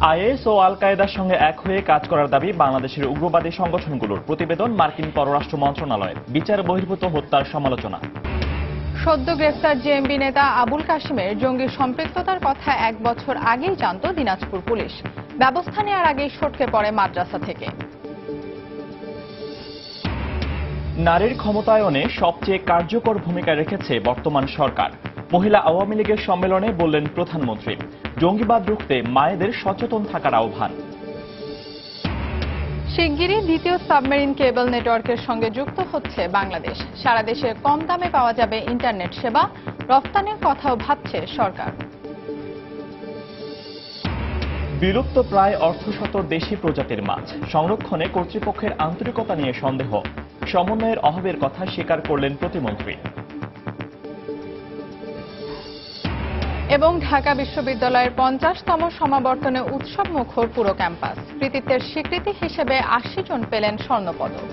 Is ও আল কায়েদার সঙ্গে এক হয়ে কাজ করার দাবি বাংলাদেশের উগ্রবাদী সংগঠনগুলোর। প্রতিবেদন মার্কিন পররাষ্ট্র মন্ত্রণালয়ের। বিচার বহির্ভূত হত্যার সমালোচনা। সদ্য গ্রেফতার জেএমবি নেতা আবুল কাশেমের জঙ্গি সম্পৃক্ততার কথা 1 বছর আগেই জানত দিনাজপুর পুলিশ। ব্যবস্থা নেওয়ার আগেই সটকে পড়ে মাদ্রাসা থেকে। নারীর ক্ষমতায়নে সবচেয়ে কার্যকর ভূমিকা রেখেছে বর্তমান সরকার। মহিলা আওয়ামী লীগের সম্মেলনে বললেন প্রধানমন্ত্রী। জঙ্গিবাদ রুখতে মায়েদের সচেতন থাকার আহ্বান। শিগগিরই দ্বিতীয় সাবমেরিন কেবল নেটওয়ার্কের সঙ্গে যুক্ত হচ্ছে বাংলাদেশ। সারা দেশে কম দামে পাওয়া যাবে ইন্টারনেট সেবা। রফতানির কথাও ভাবছে সরকার। বিলুপ্ত প্রায় অর্ধশত দেশি প্রজাতির মাছ সংরক্ষণে কর্তৃপক্ষের আন্তরিকতা নিয়ে সন্দেহ। সমন্বয়ের অভাবের কথা স্বীকার করলেন প্রতিমন্ত্রী। এবং ঢাকা বিশ্ববিদ্যালয়ের 50তম সমাবর্তনে উৎসব মুখর পুরো ক্যাম্পাস। কৃতিত্বের স্বীকৃতি হিসেবে 80 জন পেলেন স্বর্ণপদক।